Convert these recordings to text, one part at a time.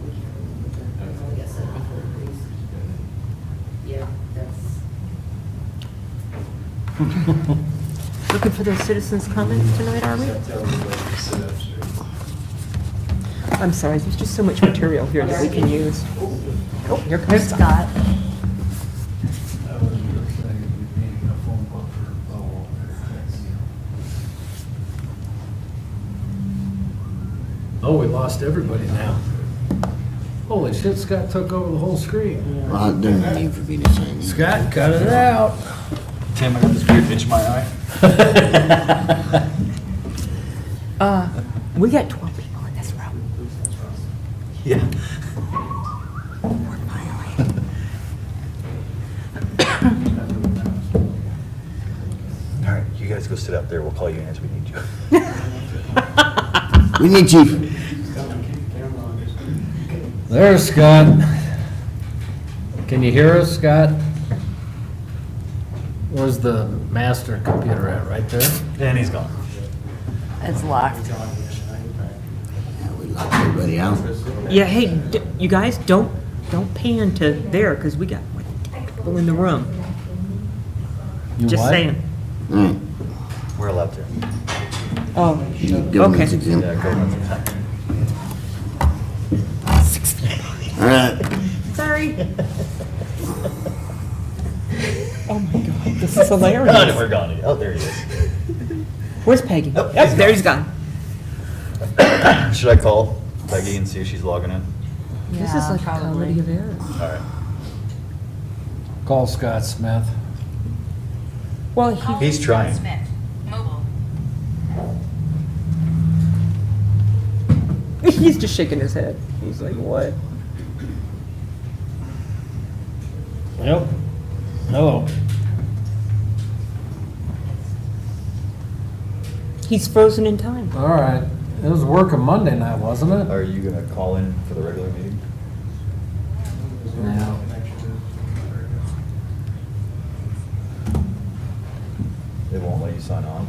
Like I said before, yeah, that's. Looking for those citizens' comments tonight, are we? I'm sorry, there's just so much material here that we can use. Oh, here comes Scott. Oh, we lost everybody now. Holy shit, Scott took over the whole screen. Well, there's no need for me to sign in. Scott, cut it out. Tim, I got this weird itch in my eye. We got 12 people in this room. Yeah. All right, you guys go sit up there. We'll call you in as we need you. We need Chief. There's Scott. Can you hear us, Scott? Where's the master computer at? Right there? And he's gone. It's locked. Yeah, we locked everybody out. Yeah, hey, you guys, don't pan to there, because we got like 10 people in the room. You Just what? saying. All right. We're allowed to. Oh, Government's okay. exempt. Yeah, government's exempt. All right. Sorry. Oh my God, this is Oh, hilarious. we're gone. Oh, there he is. Where's Peggy? Oh, Yep, he's there he's gone. Should I call Peggy and see if she's logging in? This is like a comedy of errors. All right. Call Scott Smith. Well, He's trying. Smith, mobile. he's just shaking his head. He's like, what? Yep. Hello. He's frozen in time. All right. It was working Monday night, wasn't it? Are you gonna call in for the regular meeting? Yeah. They won't let you sign on.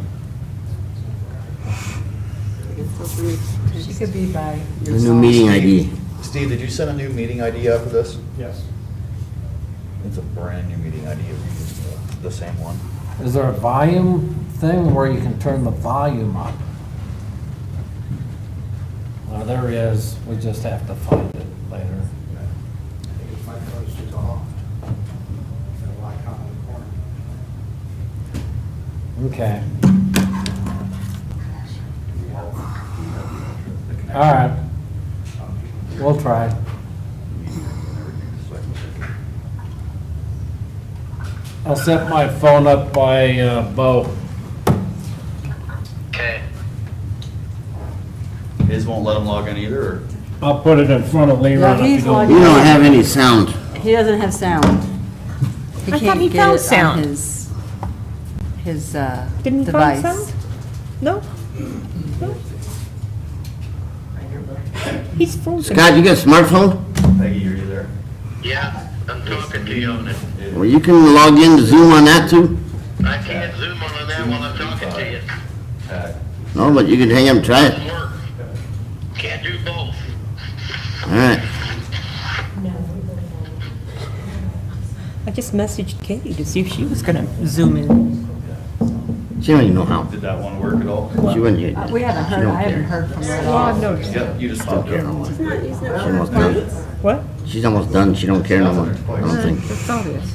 She could be by The new meeting ID. Steve, did you send a new meeting ID out for this? Yes. It's a brand new meeting ID. If you use the same one. Is there a volume thing where you can turn the volume up? Oh, there is. We just have to find it later. If my post is off, it'll icon in the corner. Okay. All right. We'll try. I'll set my phone up by Bo. Okay. His won't let him log in either, or? I'll put it in front of Leron. No, if you he's don't- logging You don't have any sound. He doesn't have sound. He I thought can't he get found it on sound. his Didn't he device. find sound? No? No? He's frozen. Scott, you got a smartphone? Peggy, are you there? Yeah, I'm talking to you on it. Well, you can log in to Zoom on that too? I can't zoom on that while I'm talking to you. No, but you can hang up and try it. Doesn't work. Can't do both. All right. I just messaged Katie to see if she was gonna zoom in. She don't even know how. Did that one work at all? She wouldn't yet. We haven't She heard, don't I haven't care. heard from her at all. Yep, you just popped up. She's almost done. What? She's almost done. She don't care no more. I don't think. That's obvious.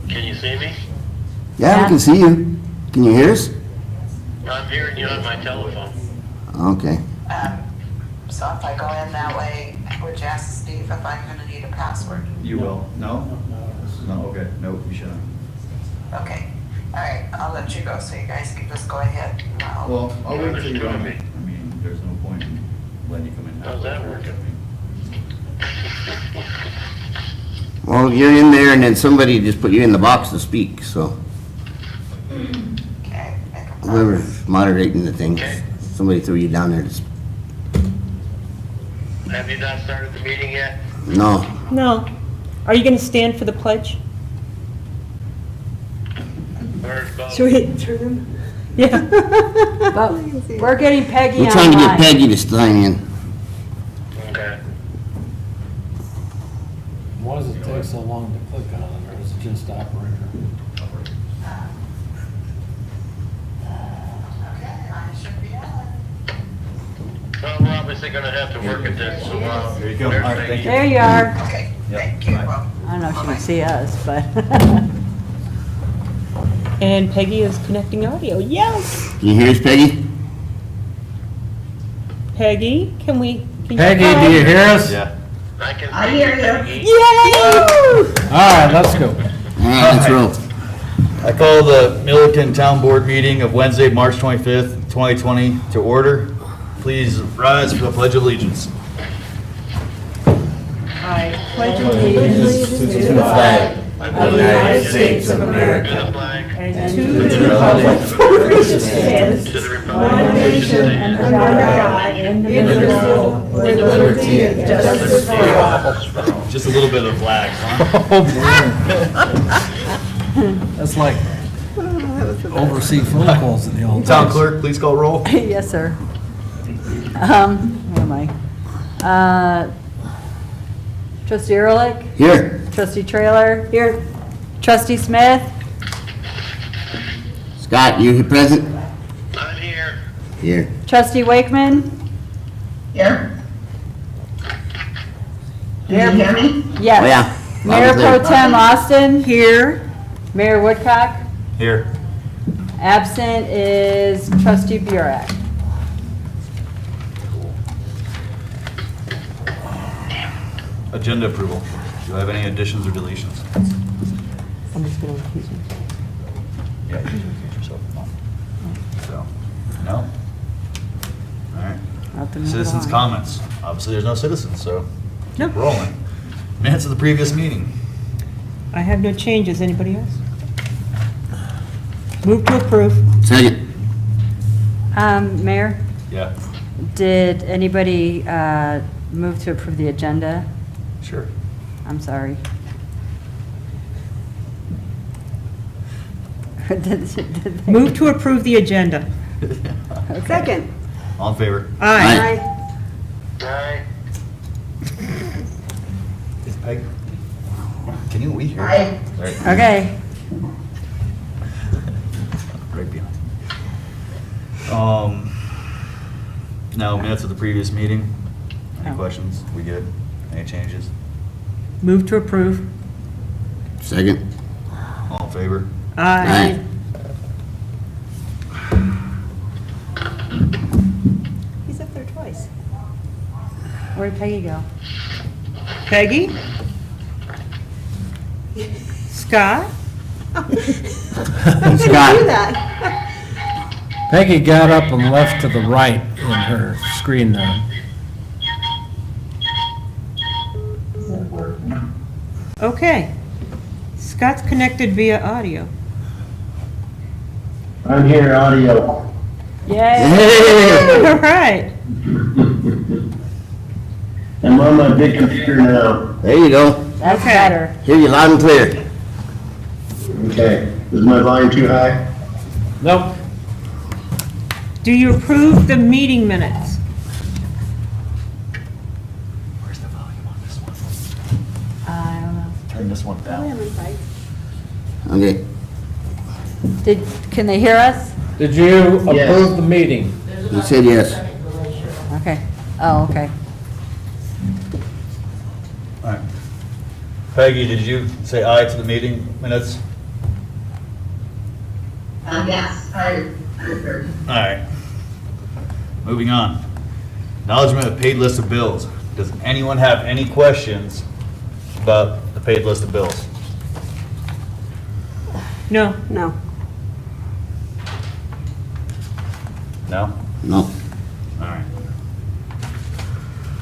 Can you see me? Yeah, we can see you. Can you hear us? I'm hearing you on my telephone. Okay. So if I go in that way, would you ask Steve if I'm gonna need a password? You will? No? No, okay, nope, you shouldn't. Okay, all right, I'll let you go, so you guys can just go ahead. Well, I'll wait till you're Understood. on. I mean, there's no point in letting you come in. How's that working? Well, you're in there and then somebody just put you in the box to speak, so Okay, make a whoever's moderating the thing, somebody threw you down there to speak. Have you not started the meeting yet? No. No. Are you gonna stand for the pledge? Where's Bo? Should we turn him? Yeah. But we're getting Peggy We're trying to get online. Peggy to sign in. Okay. Why does it take so long to click on it, or is it just operator? Okay, I should be on. Well, we're obviously gonna have to work at this, so, There you go. All right, thank you. There you are. Okay, Yep. thank you. Well, I don't know if she can see us, but. And Peggy is connecting audio. Yes! Can you hear us, Peggy? Peggy, can you Peggy, do you hear us? Yeah. I can. I hear you. Yay! All right, let's go. All right, let's roll. I call the Milliken Town Board meeting of Wednesday, March 25th, 2020 to order. Please rise for the Pledge of Allegiance. I Pledge allegiance to the flag of the United States of America. To the flag. and To to the republic. To the republic. under God, indivisible, with liberty and justice for all. Just a little bit of lag, huh? That's like overseas phone calls in the old days. Town clerk, please call roll. Yes, sir. Where am I? Trustee Ehrlich? Here. Trustee Trailer? Here. Trustee Smith? Scott, you present? I'm here. Here. Trustee Wakeman? Here? Can you hear me? Yes. Oh, yeah. Mayor Loud and Pro clear. Tem Austin? Here. Mayor Woodcock? Here. Absent is Trustee Burek. Agenda approval. Do you have any additions or deletions? I'm just gonna recuse myself. Yeah, you can recuse yourself. So, no? All right. I'll have to move it Citizens' on. comments. Obviously, there's no citizens, so No. keep rolling. Minutes of the previous meeting. I have no changes. Anybody else? Move to approve. Second. Mayor, Yeah, did anybody move to approve the agenda? sure. I'm sorry. Did they- Move to approve the agenda. Second. All in favor? Aye. Aye. Is Peg? Can we hear? Aye. Right. Okay. Right behind. Now, minutes of the previous meeting. Any Oh. questions? We good? Any changes? Move to approve. Second. All in favor? Aye. He's up there twice. Where'd Peggy go? Peggy? Scott? Scott. Peggy got up and left to the right in her screen there. Okay. Scott's connected via audio. I'm here, audio. Yay. Hey! All right. I'm on my big computer now. There you go. That's Okay. better. Hear you loud and clear. Okay, is my volume too high? Nope. Do you approve the meeting minutes? Where's the volume on this one? I don't know. Turn this one down. Okay. Can they hear us? Did you Yes. approve the meeting? He said yes. Okay. Oh, okay. All right. Peggy, did you say aye to the meeting minutes? Yes, I heard. All right. Moving on. Acknowledgement of paid list of bills. Does anyone have any questions about the paid list of bills? No. No. No? No. All right.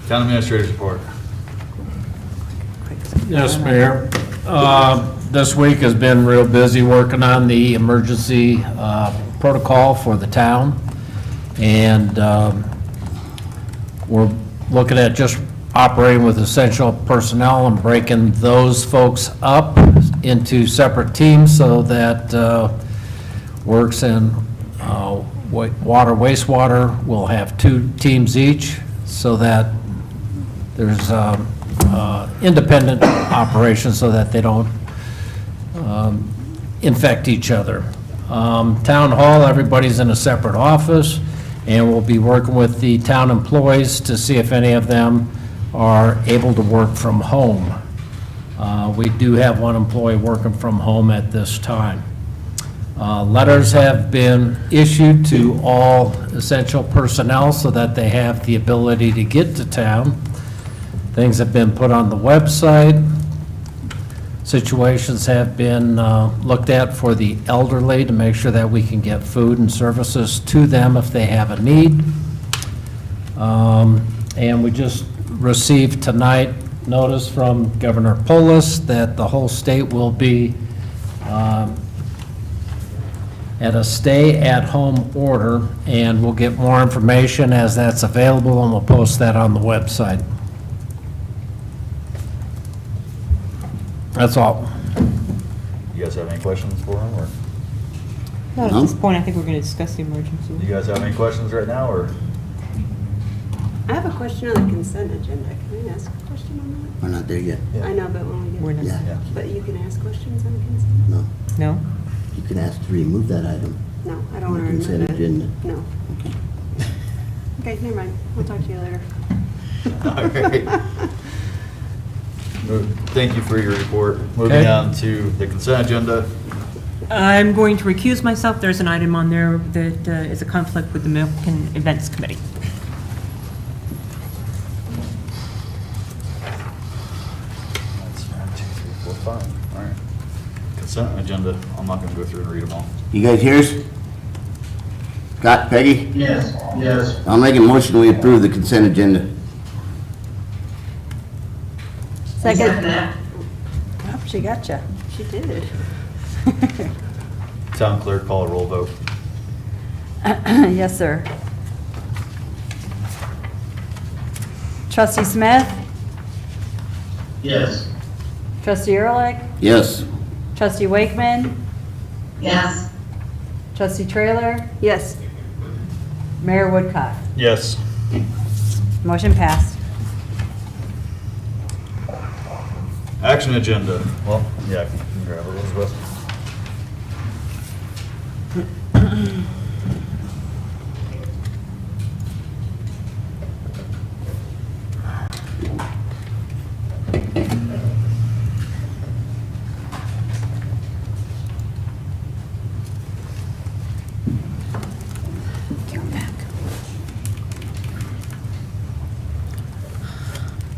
Town administrator's report. Yes, Mayor. This week has been real busy working on the emergency protocol for the town. And we're looking at just operating with essential personnel and breaking those folks up into separate teams so that works and Water, wastewater will have 2 teams each, so that there's independent operations so that they don't infect each other. Town hall, everybody's in a separate office, and we'll be working with the town employees to see if any of them are able to work from home. We do have one employee working from home at this time. Letters have been issued to all essential personnel so that they have the ability to get to town. Things have been put on the website. Situations have been looked at for the elderly to make sure that we can get food and services to them if they have a need. And we just received tonight notice from Governor Polis that the whole state will be at a stay-at-home order, and we'll get more information as that's available, and we'll post that on the website. That's all. You guys have any questions for him, or Not at this point, I think we're going to discuss the emergency. you guys have any questions right now, or? I have a question on the consent agenda. Can I ask a question on We're not there yet. that? I know, but when we get. We're not. Yeah, But you can ask questions on consent? no. No? You can ask to remove that item. No, I don't On want the to consent remove it. agenda. No. Okay, never mind. We'll talk to you later. All right. Thank you for your report. Moving Okay. on to the consent agenda. I'm going to recuse myself. There's an item on there that is a conflict with the Milken Events Committee. That's 1, 2, 3, 4, 5. All right. Consent agenda. I'm not gonna go through and read them all. You guys hear us? Scott, Peggy? Yes, yes. I'll make a motion we approve the consent agenda. Second. that. Oh, she got you. She did. Town clerk, call a roll vote. Yes, sir. Trustee Smith? Yes. Trustee Ehrlich? Yes. Trustee Wakeman? Yes. Trustee Trailer? Yes. Mayor Woodcock? Yes. Motion passed. Action agenda. Well, yeah, can you grab her, Elizabeth?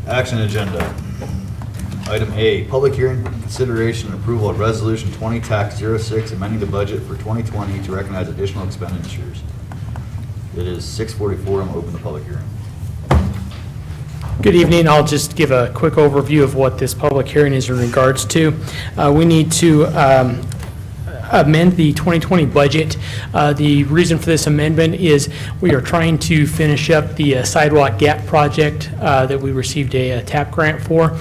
Action agenda. Item A, public hearing, consideration and approval of resolution 20-06, amending the budget for 2020 to recognize additional expenditures. It is 6:44, I'm open the public hearing. Good evening. I'll just give a quick overview of what this public hearing is in regards to. We need to amend the 2020 budget. The reason for this amendment is we are trying to finish up the sidewalk gap project that we received a TAP grant for.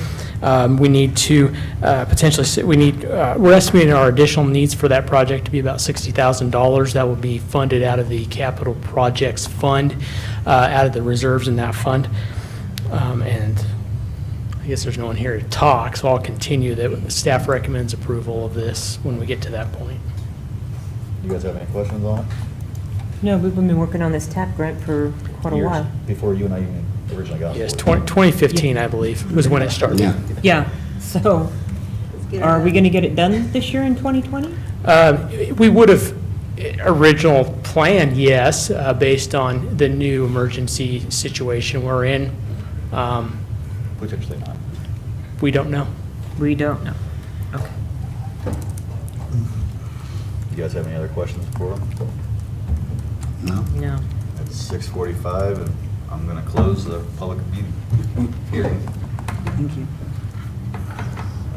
We need to we're estimating our additional needs for that project to be about $60,000. That will be funded out of the capital projects fund, out of the reserves in that fund. And I guess there's no one here to talk, so I'll continue that staff recommends approval of this when we get to that point. You guys have any questions on it? No, we've been working on this TAP grant for quite a Years while. Before you and I even originally got. Yes, for it. 2015, I believe, was when it started. Yeah. Yeah, so Let's get are it we done. going to get it done this year in 2020? We would have, original plan, yes, based on the new emergency situation we're in. Potentially not. We don't know. We don't know. Okay. You guys have any other questions for them? No? No. It's 6:45, and I'm gonna close the public meeting hearing. Thank you. All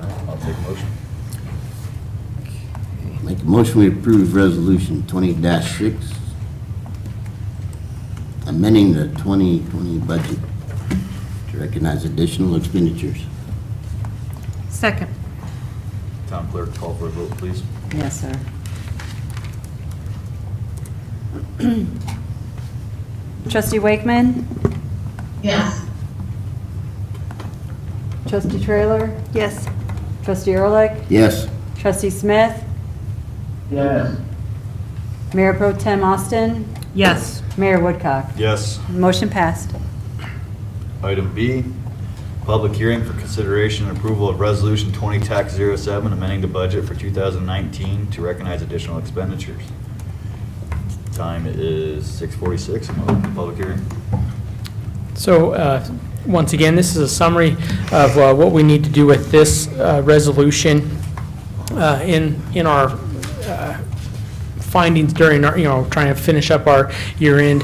right, I'll take a motion. Make a motion we approve resolution 20-6, amending the 2020 budget to recognize additional expenditures. Second. Town clerk, call for a vote, please. Yes, sir. Trustee Wakeman? Yes. Trustee Trailer? Yes. Trustee Ehrlich? Yes. Trustee Smith? Yes. Mayor Pro Tem Austin? Yes. Mayor Woodcock? Yes. Motion passed. Item B, public hearing for consideration and approval of Resolution 20 Tax 07, amending the budget for 2019 to recognize additional expenditures. Time is 6:46, I'm open to public hearing. So, once again, this is a summary of what we need to do with this resolution in our findings during our, trying to finish up our year end.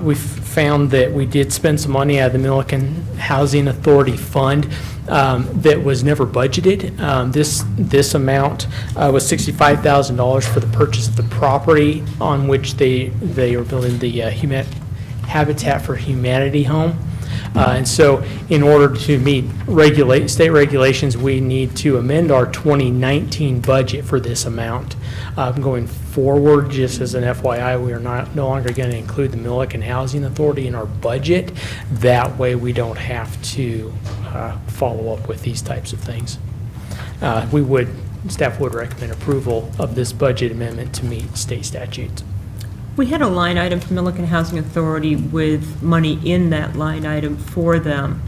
We found that we did spend some money out of the Milliken Housing Authority Fund that was never budgeted. This amount was $65,000 for the purchase of the property on which they are building the Habitat for Humanity home. And so in order to meet state regulations, we need to amend our 2019 budget for this amount. Going forward, just as an FYI, we are no longer going to include the Milliken Housing Authority in our budget. That way we don't have to follow up with these types of things. Staff would recommend approval of this budget amendment to meet state statutes. We had a line item from Milliken Housing Authority with money in that line item for them,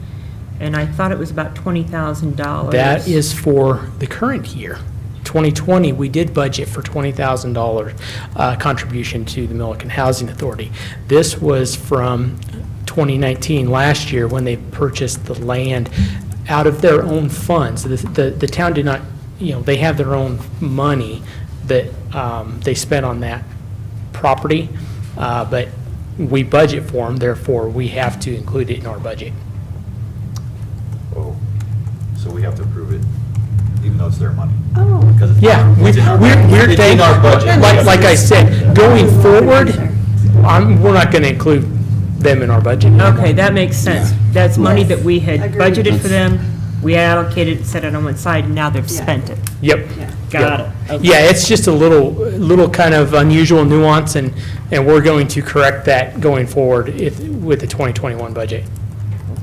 and I thought it was about $20,000. That is for the current year. 2020, we did budget for $20,000 contribution to the Milliken Housing Authority. This was from 2019, last year, when they purchased the land out of their own funds. The town did not, they have their own money that they spent on that property, but we budget for them, therefore we have to include it in our budget. Oh, so we have to approve it, even though it's their money? Oh. Because it's Yeah, we're it's in taking, our budget. like I said, going forward, we're not going to include them in our budget. Okay, that makes sense. That's money that we had Agreed. budgeted for them, we allocated, set it on one side, and now they've Yeah. spent it. Yep. Yeah. Got it. Okay. Yeah, it's just a little kind of unusual nuance, and we're going to correct that going forward with the 2021 budget.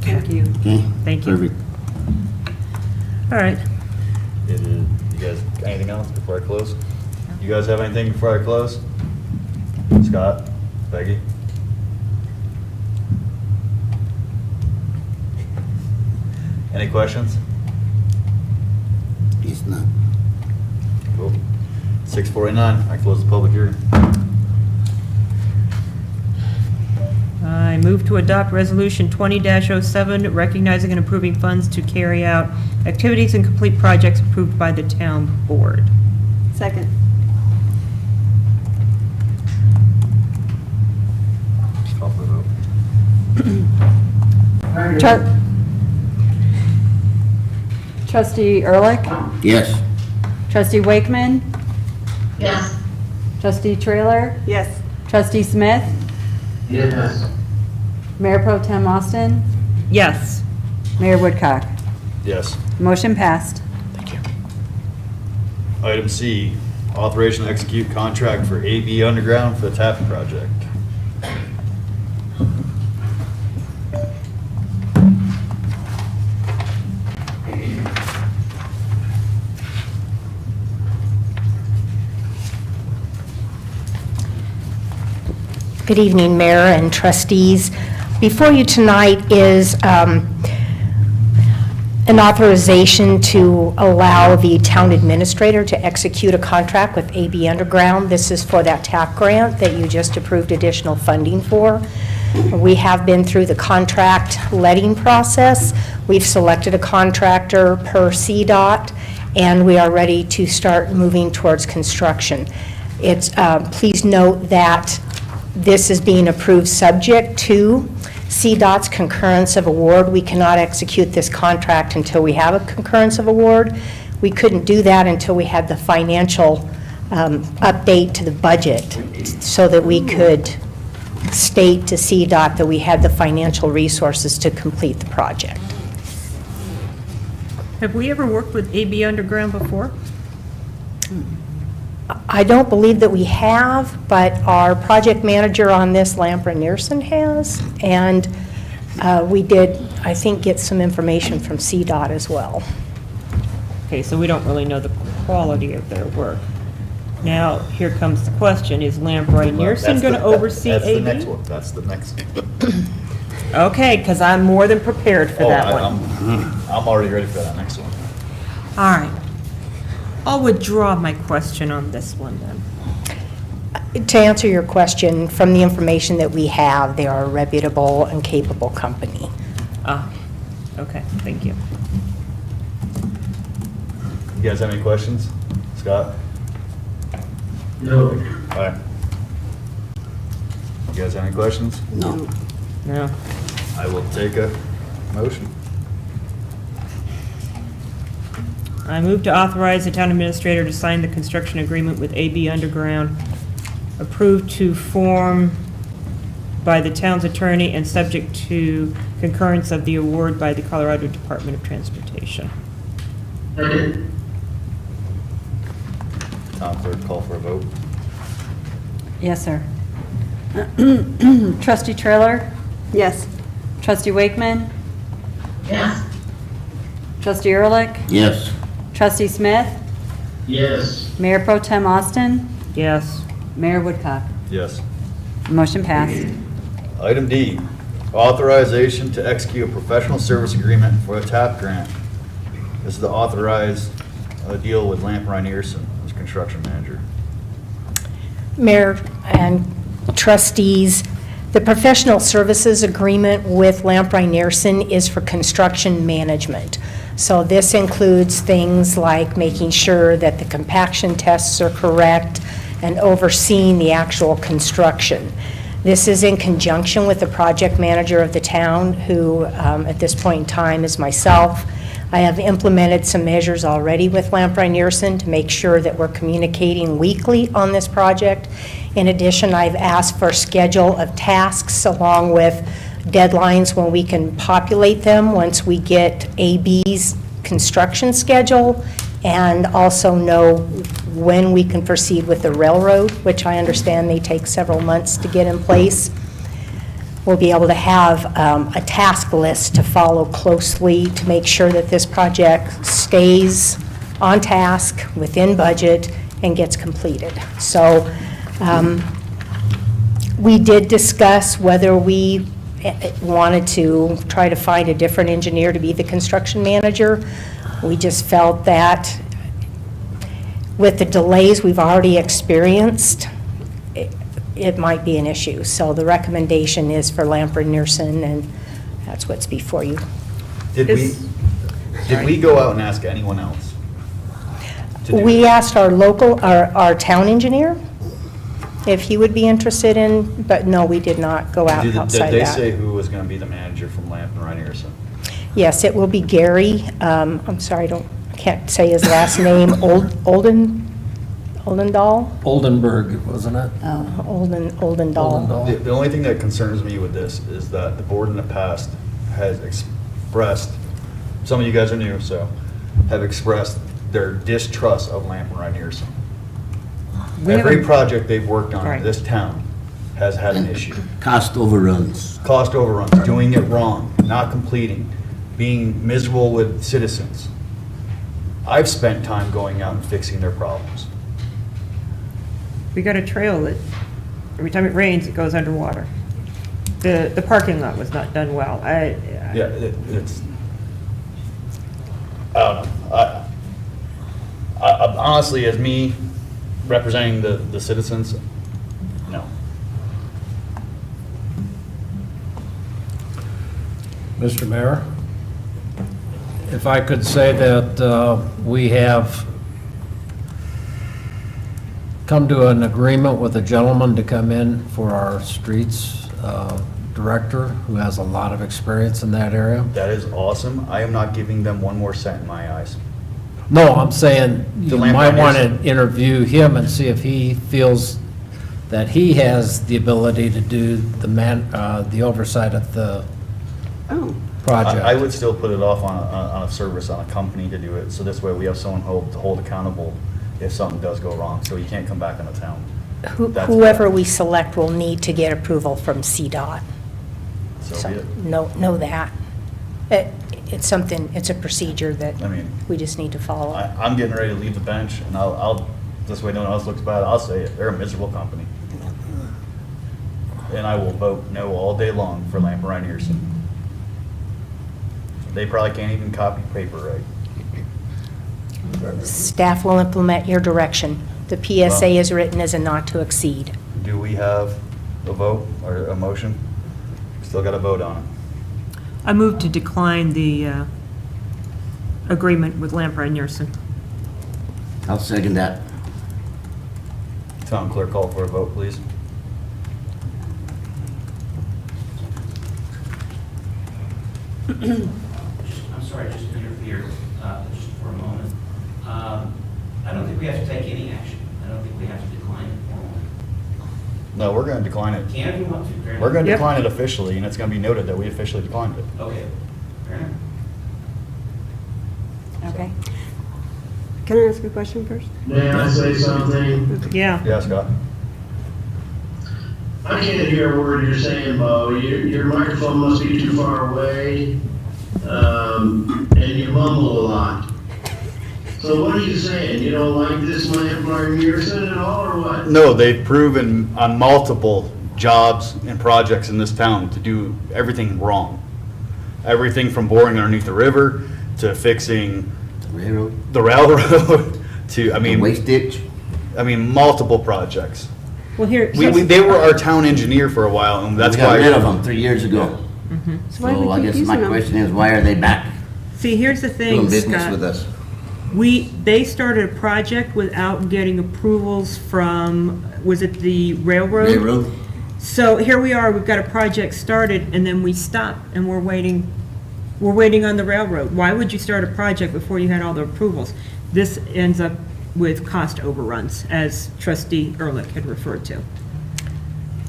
Thank you. Okay. Thank you. Perfect. All right. You guys, anything else before I close? You guys have anything before I close? Scott, Peggy? Any questions? It's not. Cool. 6:49, I close the public hearing. I move to adopt Resolution 20-07, recognizing and approving funds to carry out activities and complete projects approved by the town board. Second. Call for the vote. Trustee Ehrlich? Yes. Trustee Wakeman? Yes. Trustee Trailer? Yes. Trustee Smith? Yes. Mayor Pro Tem Austin? Yes. Mayor Woodcock? Yes. Motion passed. Thank you. Item C, authorization to execute contract for AB Underground for the TAP project. Good evening, Mayor and trustees. Before you tonight is an authorization to allow the town administrator to execute a contract with AB Underground. This is for that TAP grant that you just approved additional funding for. We have been through the contract letting process. We've selected a contractor per CDOT, and we are ready to start moving towards construction. Please note that this is being approved subject to CDOT's concurrence of award. We cannot execute this contract until we have a concurrence of award. We couldn't do that until we had the financial update to the budget so that we could state to CDOT that we had the financial resources to complete the project. Have we ever worked with AB Underground before? I don't believe that we have, but our project manager on this, Lampra Nearson, has. And we did, I think, get some information from CDOT as well. Okay, so we don't really know the quality of their work. Now, here comes the question, is Lamprey Nearson going to oversee That's the AV? next one, that's the next. Okay, because I'm more than prepared for Oh, that I'm already ready for that next one. All right. I'll withdraw my question on this one then. To answer your question, from the information that we have, they are a reputable and capable company. Ah, okay, thank you. You guys have any questions? Scott? No. All right. You guys have any questions? No. No. I will take a motion. I move to authorize the town administrator to sign the construction agreement with AB Underground, approved to form by the town's attorney and subject to concurrence of the award by the Colorado Department of Transportation. Town clerk, call for a vote. Yes, sir. Trustee Trailer? Yes. Trustee Wakeman? Yes. Trustee Ehrlich? Yes. Trustee Smith? Yes. Mayor Pro Tem Austin? Yes. Mayor Woodcock? Yes. Motion passed. Item D, authorization to execute a professional service agreement for a TAP grant. This is to authorize a deal with Lamprey Nearson as construction manager. Mayor and trustees, the professional services agreement with Lamprey Nearson is for construction management. So this includes things like making sure that the compaction tests are correct and overseeing the actual construction. This is in conjunction with the project manager of the town, who at this point in time is myself. I have implemented some measures already with Lamprey Nearson to make sure that we're communicating weekly on this project. In addition, I've asked for a schedule of tasks along with deadlines when we can populate them once we get AB's construction schedule, and also know when we can proceed with the railroad, which I understand they take several months to get in place. We'll be able to have a task list to follow closely to make sure that this project stays on task, within budget, and gets completed. So we did discuss whether we wanted to try to find a different engineer to be the construction manager. We just felt that with the delays we've already experienced, it might be an issue. So the recommendation is for Lamprey Nearson, and that's what's before you. Did we go out and ask anyone else? to do We that? asked our town engineer if he would be interested in, but no, we did not go out outside Did they that. say who was going to be the manager from Lamprey Nearson? Yes, it will be Gary, I'm sorry, I can't say his last name, Oldendahl? Oldenburg, wasn't it? Oldendahl. Oldendahl. The only thing that concerns me with this is that the board in the past has expressed, some of you guys are new, so, have expressed their distrust of Lamprey Nearson. Every project they've worked on in Right. this town has had an issue. Cost overruns. Cost overruns, doing it wrong, not completing, being miserable with citizens. I've spent time going out and fixing their problems. We got a trail that, every time it rains, it goes underwater. The parking lot was not done well. Yeah, it's, I don't know. I honestly, as me representing the citizens, no. Mr. Mayor, if I could say that we have come to an agreement with a gentleman to come in for our streets director, who has a lot of experience in that area. That is awesome. I am not giving them one more cent in my eyes. No, I'm saying you Lamprey might want to Nearson. interview him and see if he feels that he has the ability to do the oversight of the Oh, project. I would still put it off on a service, on a company to do it, so this way we have someone to hold accountable if something does go wrong, so you can't come back on the town. That's Whoever bad. we select will need to get approval from CDOT. So So, be it. know that. It's something, it's a procedure that I mean, we just need to follow. I'm getting ready to leave the bench, and I'll, this way no one else looks bad, I'll say it, they're a miserable company. And I will vote no all day long for Lamb Earson. They probably can't even copy paper right. Staff will implement your direction. The PSA is written as a not to exceed. Do we have a vote or a motion? Still got to vote on it. I move to decline the agreement with Lamprey Nielsen. I'll second that. Town clerk, call for a vote, please. I'm sorry, just to interfere just for a moment. I don't think we have to take any action. I don't think we have to decline it formally. No, we're going to decline it. Can if you want to. Fair enough. We're going to Yep. decline it officially, and it's going to be noted that we officially declined it. Okay, fair enough. Okay. Can I ask a question first? May I say something? Yeah. Yeah, Scott? I can't hear a word you're saying, Bo. Your microphone must be too far away, and you mumble a lot. So what are you saying? You don't like this Lamprey Nielsen at all, or what? No, they've proven on multiple jobs and projects in this town to do everything wrong. Everything from boring underneath the river to fixing Railroad, the railroad to, I mean, waste ditch. multiple projects. Well, here, They were our town engineer for a while, and that's We got why. rid of them 3 years ago. So why do So I we keep guess using my them? question is, why are they back see, here's the thing, doing business Scott. with us? They started a project without getting approvals from, was it the railroad? Railroad? So here we are, we've got a project started, and then we stop, and we're waiting on the railroad. Why would you start a project before you had all the approvals? This ends up with cost overruns, as trustee Ehrlich had referred to.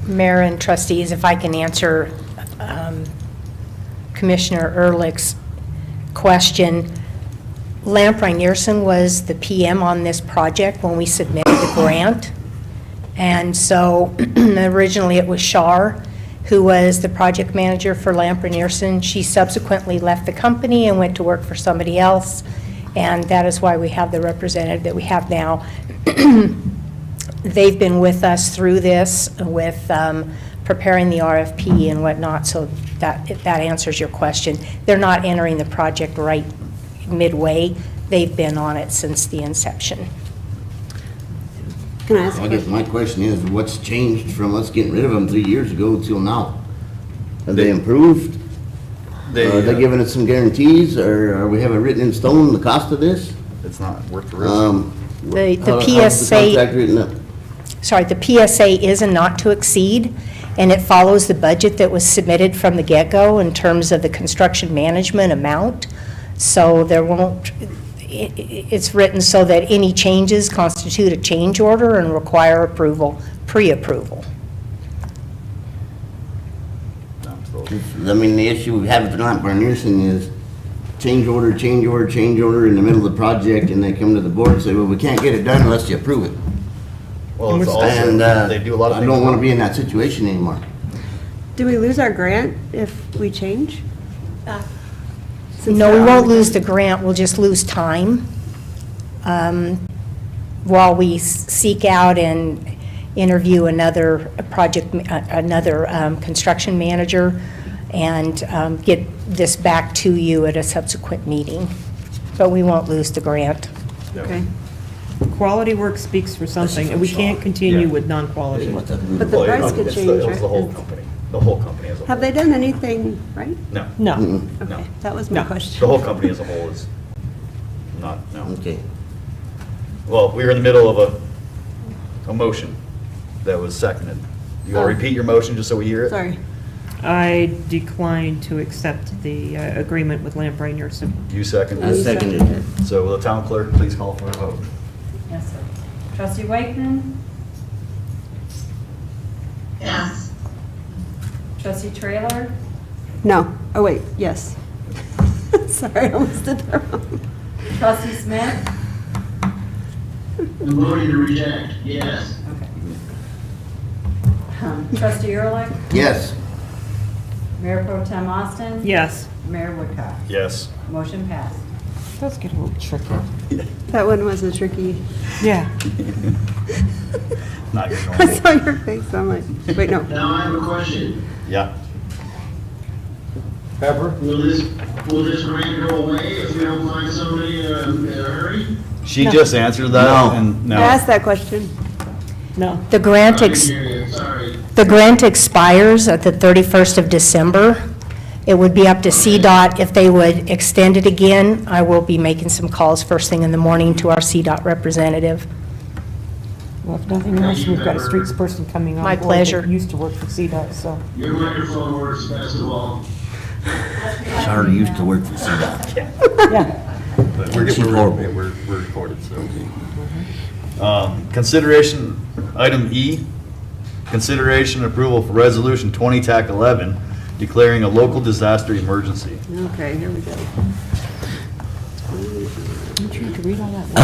Mayor and trustees, if I can answer Commissioner Ehrlich's question. Lamprey Nielsen was the PM on this project when we submitted the grant. And so originally it was Shar, who was the project manager for Lamprey Nielsen. She subsequently left the company and went to work for somebody else. And that is why we have the representative that we have now. They've been with us through this with preparing the RFP and whatnot, so that answers your question. They're not entering the project right midway. They've been on it since the inception. Can I ask So a I guess question? my question is, what's changed from us getting rid of them 3 years ago till now? Have they improved? Are they giving us some guarantees, or are we having written in stone the cost of this? It's not worth the risk. The How's the PSA, contract written up? sorry, the PSA is a not to exceed, and it follows the budget that was submitted from the get-go in terms of the construction management amount. So there won't, it's written so that any changes constitute a change order and require approval, pre-approval. I mean, the issue we have with Lamprey Nielsen is change order, change order, change order in the middle of the project, and they come to the board and say, well, we can't get it done unless you approve it. Well, it's And also, they do a lot of I things. don't want to be in that situation anymore. Do we lose our grant if we change? Since No, we they're won't on lose the grant, we'll just lose time while we seek out and interview another construction manager and get this back to you at a subsequent meeting. But we won't lose the grant. Okay. Quality work speaks for something, and we can't continue Yeah. with non-quality. But the Well, price could it's change, It's the whole right? company, the whole company as a whole. Have they done anything right? No, No. no. Okay, that was my No. question. The whole company as a whole is not, no. Okay. Well, we were in the middle of a motion that was seconded. You want Oh. to repeat your motion just so we hear it? Sorry. I decline to accept the agreement with Lamprey Nielsen. You seconded I it. seconded it. So will the town clerk please call for a vote? Yes, sir. Trustee Wakeman? Yes. Trustee Trailer? No. Oh, wait, yes. Sorry, I almost did that wrong. Trustee Smith? I'm voting to reject, yes. Trustee Ehrlich, Yes. Mayor Pro Tem Austin. Yes. Mayor Woodcock. Yes. Motion passed. Does get a little tricky. That one was a tricky, Yeah. Not your I normal. saw your face, I'm like, wait, no. Now I have a question. Yeah. Pepper? Will this grant go away if we don't find somebody in a hurry? She just answered that, No. and I no. asked that question. No. The grant I didn't hear you, sorry. The grant expires at the 31st of December. It would be up to CDOT if they would extend it again. I will be making some calls first thing in the morning to our CDOT representative. Well, if nothing else, we've got a streets person coming on My board pleasure. that used to work for CDOT, so. Your microphone works best of all. Charlie used to work for CDOT. Yeah. But we're recorded, so. Consideration, item E, consideration and approval for resolution 20 TAC 11, declaring a local disaster emergency. Okay, here we go.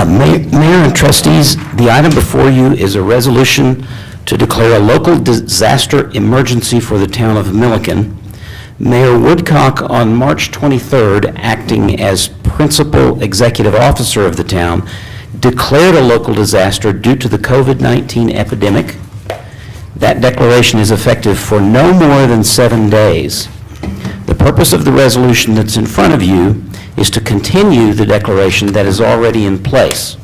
Mayor and trustees, the item before you is a resolution to declare a local disaster emergency for the town of Milliken. Mayor Woodcock, on March 23rd, acting as principal executive officer of the town, declared a local disaster due to the COVID-19 epidemic. That declaration is effective for no more than 7 days. The purpose of the resolution that's in front of you is to continue the declaration that is already in place.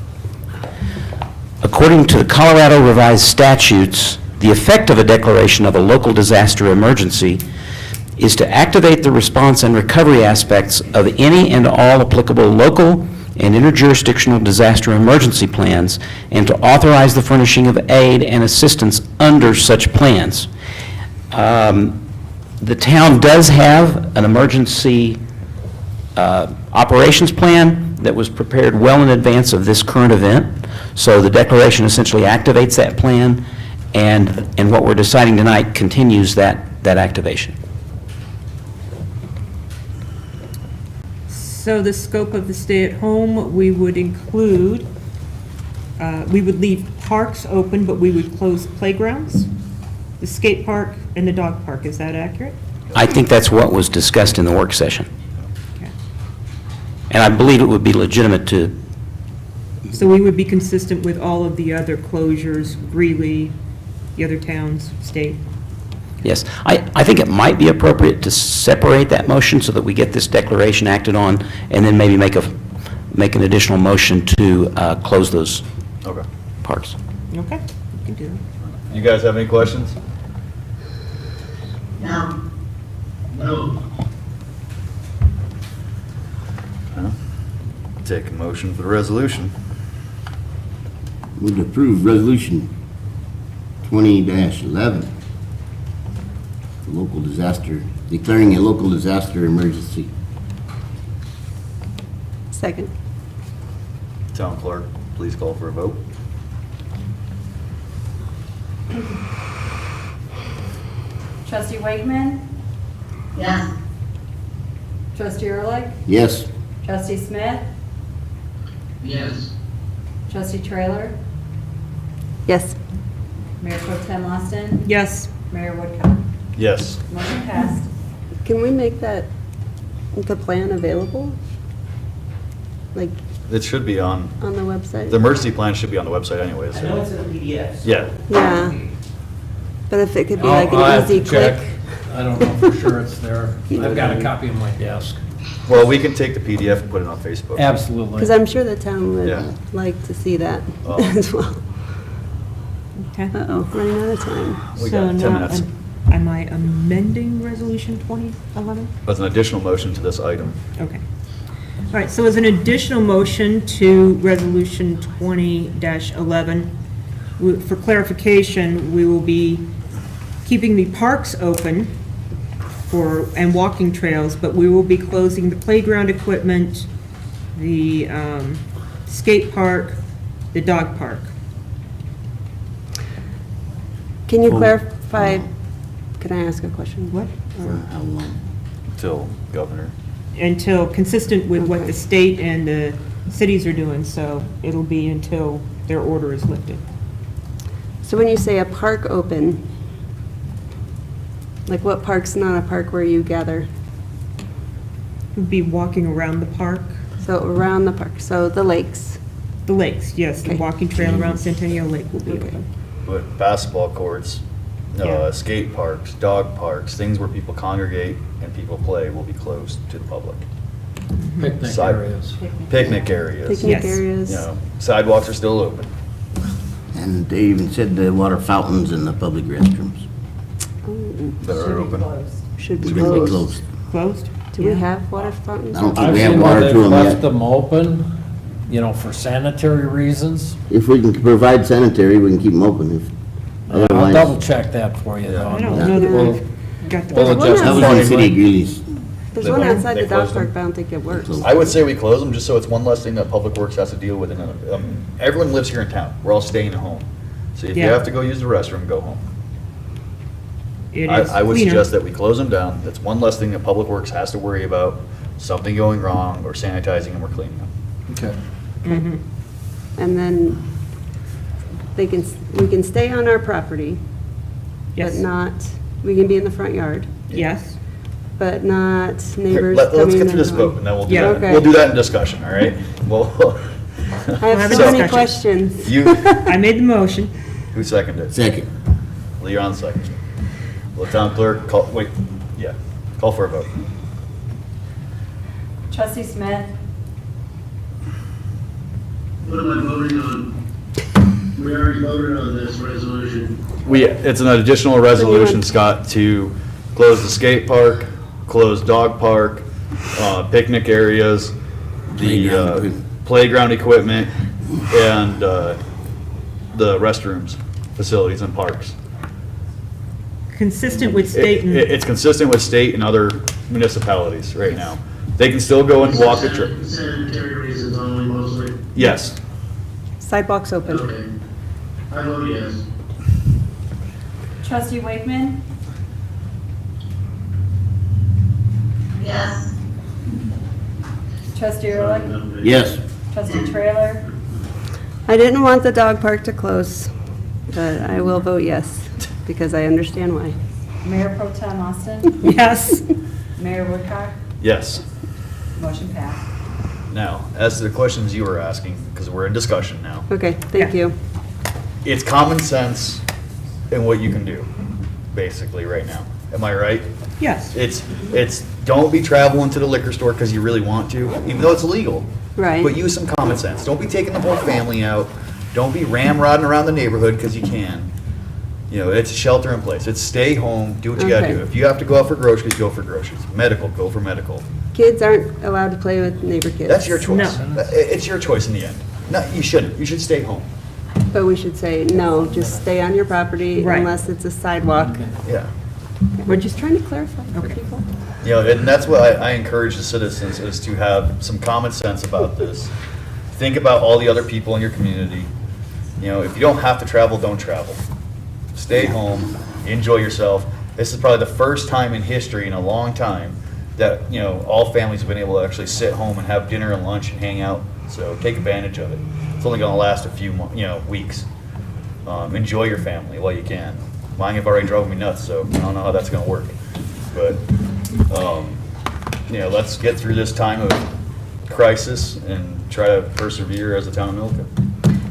According to the Colorado Revised Statutes, the effect of a declaration of a local disaster emergency is to activate the response and recovery aspects of any and all applicable local and interjurisdictional disaster emergency plans, and to authorize the furnishing of aid and assistance under such plans. The town does have an emergency operations plan that was prepared well in advance of this current event, so the declaration essentially activates that plan, and what we're deciding tonight continues that activation. So the scope of the stay-at-home, we would include, we would leave parks open, but we would close playgrounds, the skate park, and the dog park. Is that accurate? I think that's what was discussed in the work session. Okay. And I believe it would be legitimate to, So we would be consistent with all of the other closures, Greeley, the other towns, state? yes. I think it might be appropriate to separate that motion so that we get this declaration acted on, and then maybe make an additional motion to close those Okay. parks. Okay, we can do that. You guys have any questions? No. No. Take a motion for the resolution. Would approve resolution 20-11. Local disaster, declaring a local disaster emergency. Second. Town clerk, please call for a vote. Trustee Wakeman, Yes. Trustee Ehrlich, Yes. Trustee Smith, Yes. Trustee Trailer, Yes. Mayor Pro Tem Austin, Yes. Mayor Woodcock. Yes. Motion passed. Can we make the plan available? Like, It should be on, on the website? the emergency plan should be on the website anyways. I know it's in a PDF. Yeah. Yeah. But if it could be like I'll an have to easy click. check. I don't know for sure it's there. I've got a copy on my desk. Well, we can take the PDF and put it on Facebook. Absolutely. Because I'm sure the town Yeah. would like to see that Oh. as well. Okay. Uh-oh, running out of time. We So got 10 now, minutes. Am I amending Resolution 2011? As an additional motion to this item. Okay. All right, so as an additional motion to Resolution 20-11, for clarification, we will be keeping the parks open and walking trails, but we will be closing the playground equipment, the skate park, the dog park. Can you clarify, can I ask a question? What? For how long? Till governor. Until, consistent with what the state and the cities are doing, so it'll be until their order is lifted. So when you say a park open, like what park's not a park where you gather? Would be walking around the park. So around the park, so the lakes. The lakes, yes, the Okay. walking trail around Centennial Lake will be Okay. open. But basketball courts, Yeah. skate parks, dog parks, things where people congregate and people play will be closed to the public. Picnic Side- areas. Picnic areas, Picnic Yes. areas. you know, sidewalks are still open. And they even said the water fountains in the public restrooms That are open. Should be should be closed. closed. Closed? Do we have water fountains? I don't think I've we have seen where water to they've them left yet. them open, for sanitary reasons. If we can provide sanitary, we can keep them open. If I'll otherwise, double check that for you, though. I don't know that We'll- we've got the. we'll There's one adjust that was in outside- the city of Greeley's. There's They one closed- outside they the dog closed them. park, but I don't think it works. I would say we close them just so it's one less thing that Public Works has to deal with. Everyone lives here in town. We're all staying at home. So if you Yeah. have to go use the restroom, go home. It I is I would cleaner. suggest that we close them down. That's one less thing that Public Works has to worry about, something going wrong or sanitizing them or cleaning them. Okay. Mhm. And then we can stay on our property, but Yes. not, we can be in the front yard, Yes. but not neighbors Let's coming get through this and vote going. and then we'll do Yeah. that. Okay. We'll do that in discussion, all right? Well, I have have a so many discussion. questions. you, I made the motion. who seconded it? Second. Leon seconded. Will the town clerk call for a vote. Trustee Smith? What am I voting on? We already voted on this resolution. It's an additional resolution, Scott, to close the skate park, close dog park, picnic areas, the playground equipment, and the restrooms, facilities and parks. Consistent with state and. It's consistent with state and other municipalities right now. They can still go and walk the trail. Sanitary reasons only mostly. Yes. Sidewalks open. Okay. I vote yes. Trustee Wakeman? Yes. Trustee Ehrlich? Yes. Trustee Trailer? I didn't want the dog park to close, but I will vote yes, because I understand why. Mayor Pro Tem Austin? Yes. Mayor Woodcock? Yes. Motion passed. Now, as to the questions you were asking, because we're in discussion now, Okay, thank you. it's common sense in what you can do, basically, right now. Am I right? Yes. It's don't be traveling to the liquor store because you really want to, even though it's illegal. Right. But use some common sense. Don't be taking the whole family out. Don't be ramrodding around the neighborhood because you can. It's shelter in place. It's stay home, do what you gotta Okay. do. If you have to go out for groceries, go for groceries. Medical, go for medical. Kids aren't allowed to play with neighbor kids. That's your choice. No. It's your choice in the end. No, you shouldn't. You should stay home. But we should say, no, just stay on your property Right. unless it's a sidewalk. Yeah. We're just trying to clarify for Okay. people. And that's what I encourage the citizens, is to have some common sense about this. Think about all the other people in your community. If you don't have to travel, don't travel. Stay home, enjoy yourself. This is probably the first time in history in a long time that, all families have been able to actually sit home and have dinner and lunch and hang out. So take advantage of it. It's only gonna last a few weeks. Enjoy your family while you can. Mine have already drove me nuts, so I don't know how that's gonna work. But, let's get through this time of crisis and try to persevere as a town of Milliken.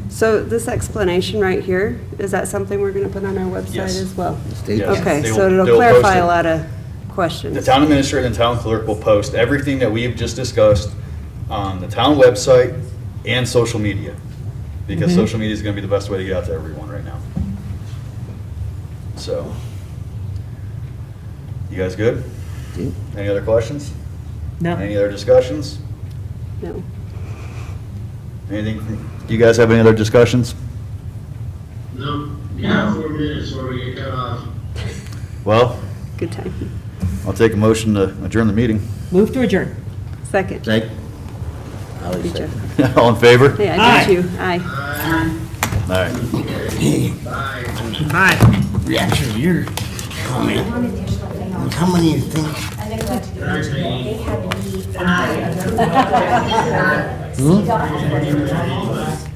So this explanation right here, is that something we're going to put on our website Yes. as well? Yes. Okay, They so will- it'll they'll post clarify it. a lot of questions. The town administrator and town clerk will post everything that we have just discussed on the town website and social media, because social media is gonna be the best way to get out to everyone right now. So, you guys good? Any other questions? No. Any other discussions? No. Anything, do you guys have any other discussions? No, you have 4 minutes before we get cut off. Well, Good time. I'll take a motion to adjourn the meeting. Move to adjourn. Second. Second. I'll Good job. second. All in favor? Hey, I Aye. got you. Aye. All right. Bye. Reaction to your comment. How many you think? They had to be